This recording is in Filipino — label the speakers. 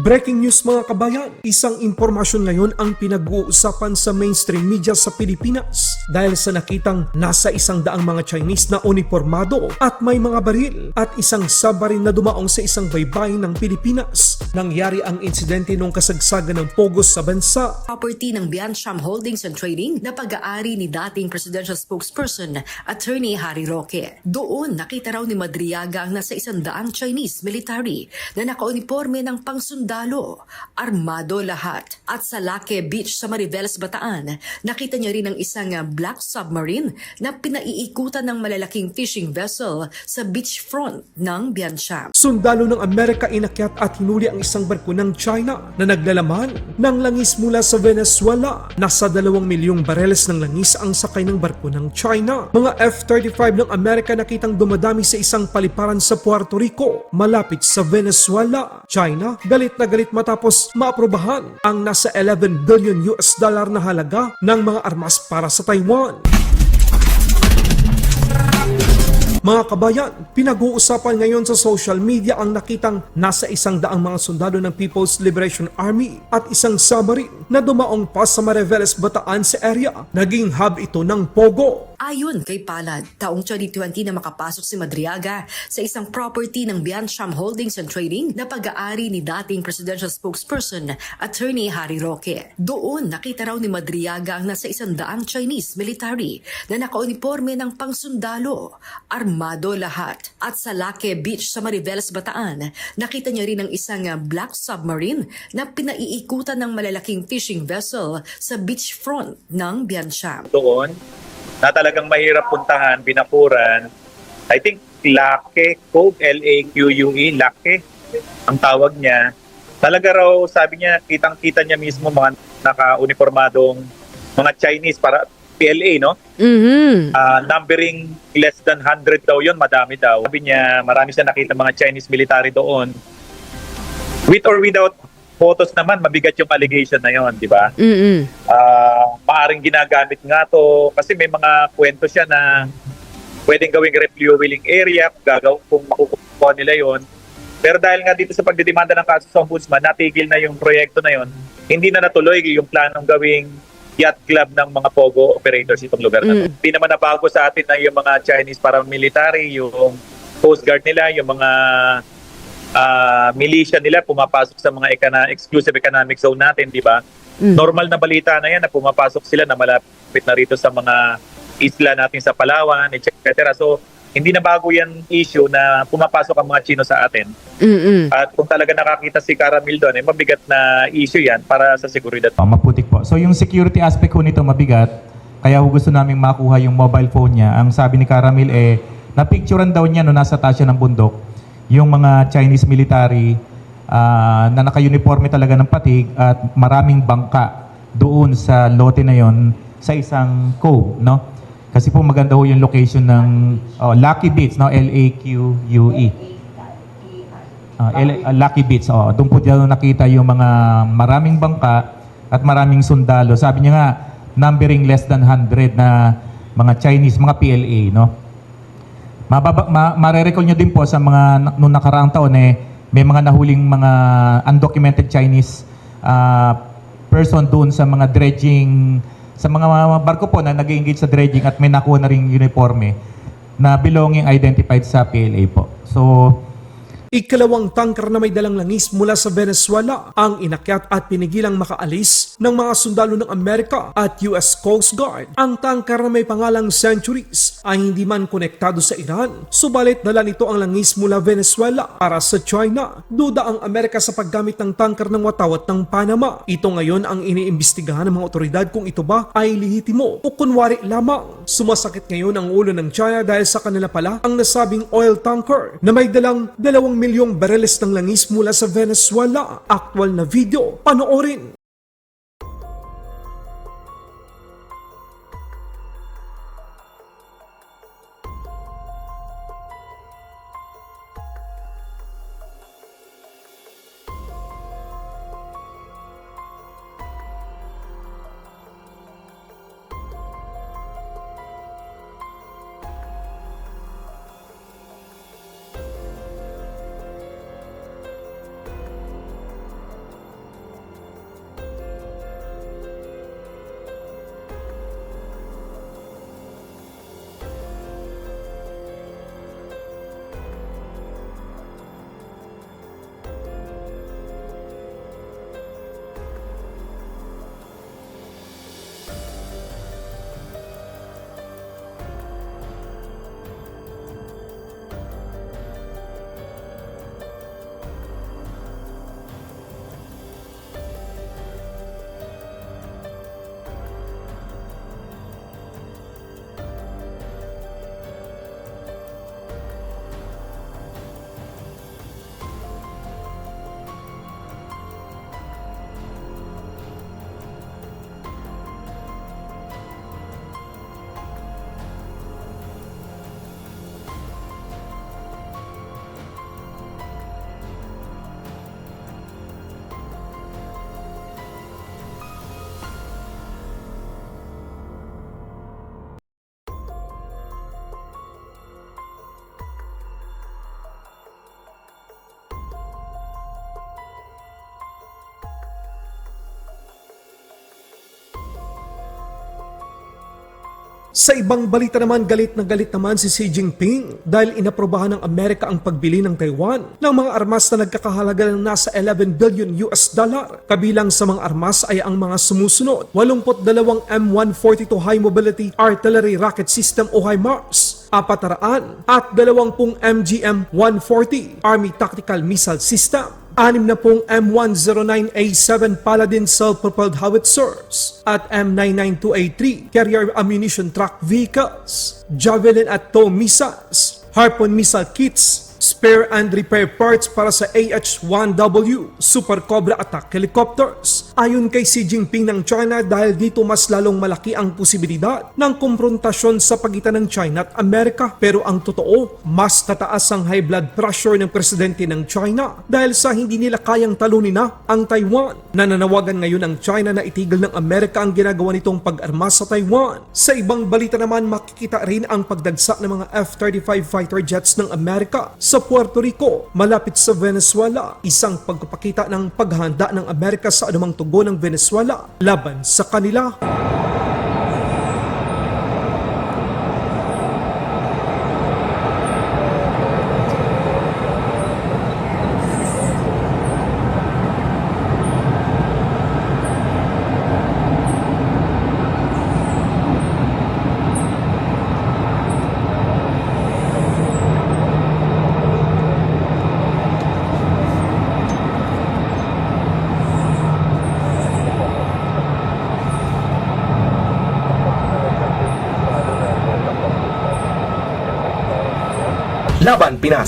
Speaker 1: Breaking news mga kabayan, isang impormasyon ngayon ang pinag-uusapan sa mainstream media sa Pilipinas dahil sa nakitang nasa 100 mga Chinese na uniformado at may mga baril at isang submarine na dumaong sa isang baybayin ng Pilipinas. Nangyari ang insidente nung kasagsagan ng Pogos sa bansa.
Speaker 2: Property ng Biancham Holdings and Trading na pag-aari ni dating presidential spokesperson Attorney Harry Roque. Doon nakita raw ni Madriaga ang nasa 100 Chinese military na nakauniforme ng pangsundalo, armado lahat. At sa Laque Beach sa Mariveles, Bataan, nakita niya rin ang isang black submarine na pinaiikutan ng malalaking fishing vessel sa beachfront ng Biancham.
Speaker 1: Sundalo ng Amerika inakyat at hinuli ang isang barko ng China na naglalaman ng langis mula sa Venezuela. Nasa 2 milyong bareles ng langis ang sakay ng barko ng China. Mga F-35 ng Amerika nakitang dumadami sa isang paliparan sa Puerto Rico, malapit sa Venezuela. China, galit na galit matapos maaprobahan ang nasa 11 billion US dollar na halaga ng mga armas para sa Taiwan. Mga kabayan, pinag-uusapan ngayon sa social media ang nakitang nasa 100 mga sundalo ng People's Liberation Army at isang submarine na dumaong pa sa Mariveles, Bataan sa area. Naging hub ito ng Pogo.
Speaker 2: Ayon kay Palad, taong 2020 na makapasok si Madriaga sa isang property ng Biancham Holdings and Trading na pag-aari ni dating presidential spokesperson Attorney Harry Roque. Doon nakita raw ni Madriaga ang nasa 100 Chinese military na nakauniforme ng pangsundalo, armado lahat. At sa Laque Beach sa Mariveles, Bataan, nakita niya rin ang isang black submarine na pinaiikutan ng malalaking fishing vessel sa beachfront ng Biancham.
Speaker 3: Doon na talagang mahirap puntahan, binakuran. I think Laque Cove, L-A-Q-U-E, Laque, ang tawag niya. Talaga raw, sabi niya, kitang-kita niya mismo mga naka-uniformadong mga Chinese para PLA, no? Numbering less than 100 daw yun, madami daw. Sabi niya, marami siya nakita mga Chinese military doon. With or without photos naman, mabigat yung allegation na yon, di ba? Maaring ginagamit nga to kasi may mga kwento siya na pwedeng gawing refueling area kung makukuha nila yon. Pero dahil nga dito sa pagdidemanda ng kaso sa ombudsman, natigil na yung proyekto na yon. Hindi na natuloy yung planong gawing yacht club ng mga Pogo operators itong lugar na to. Hindi naman nabago sa atin na yung mga Chinese paramilitary, yung Coast Guard nila, yung mga militia nila pumapasok sa mga exclusive economic zone natin, di ba? Normal na balita na yan na pumapasok sila na malapit na rito sa mga isla natin sa Palawan, etc. So, hindi na bago yan issue na pumapasok ang mga Chino sa atin. At kung talaga nakakita si Caramil doon, mabigat na issue yan para sa seguridad.
Speaker 4: Maputik po. So, yung security aspect ko nito mabigat, kaya gusto naming makuha yung mobile phone niya. Ang sabi ni Caramil napicturean daw niya no nasa tasya ng bundok yung mga Chinese military na naka-uniforme talaga ng patig at maraming bangka doon sa lote na yon sa isang cove, no? Kasi po maganda ho yung location ng Laque Beach, no? L-A-Q-U-E. Laque Beach, doon po dyan nakita yung mga maraming bangka at maraming sundalo. Sabi niya nga, numbering less than 100 na mga Chinese, mga PLA, no? Mare-recall nyo din po sa mga noong nakaraang taon may mga nahuling mga undocumented Chinese person doon sa mga dredging, sa mga barko po na nag-engage sa dredging at may nakuha na ring uniforme na belonging identified sa PLA po. So,
Speaker 1: Ikalawang tanker na may dalang langis mula sa Venezuela ang inakyat at pinigilang makaalis ng mga sundalo ng Amerika at US Coast Guard. Ang tanker na may pangalang Centuries ay hindi man konektado sa Iran, subalit dala nito ang langis mula Venezuela para sa China. Duda ang Amerika sa paggamit ng tanker ng watawat ng Panama. Ito ngayon ang iniimbestigahan ng mga otoridad kung ito ba ay lehitimo o kunwari lamang. Sumasakit ngayon ang ulo ng China dahil sa kanila pala ang nasabing oil tanker na may dalang 2 milyong bareles ng langis mula sa Venezuela. Aktwal na video, panoorin. Sa ibang balita naman, galit naman si Xi Jinping dahil inaprobahan ng Amerika ang pagbili ng Taiwan ng mga armas na nagkakahalaga ng nasa 11 billion US dollar. Kabilang sa mga armas ay ang mga sumusunod: 82 M142 High Mobility Artillery Rocket System o HIMARS, 400 at 20 MGM-140 Army Tactical Missile System, 60 M109A7 Paladin self-propelled howitzers at M992A3 carrier ammunition truck vehicles, Javelin at TOW missiles, Harpoon missile kits, spare and repair parts para sa AH-1W Super Cobra attack helicopters. Ayon kay Xi Jinping ng China, dahil dito mas lalong malaki ang posibilidad ng komprontasyon sa pagitan ng China at Amerika. Pero ang totoo, mas tataas ang high blood pressure ng presidente ng China dahil sa hindi nila kayang talunin na ang Taiwan. Nananawagan ngayon ang China na itigil ng Amerika ang ginagawa nitong pag-arma sa Taiwan. Sa ibang balita naman, makikita rin ang pagdagsak ng mga F-35 fighter jets ng Amerika sa Puerto Rico, malapit sa Venezuela. Isang pagpapakita ng paghahanda ng Amerika sa anumang tugon ng Venezuela laban sa kanila.
Speaker 5: Laban Pinas.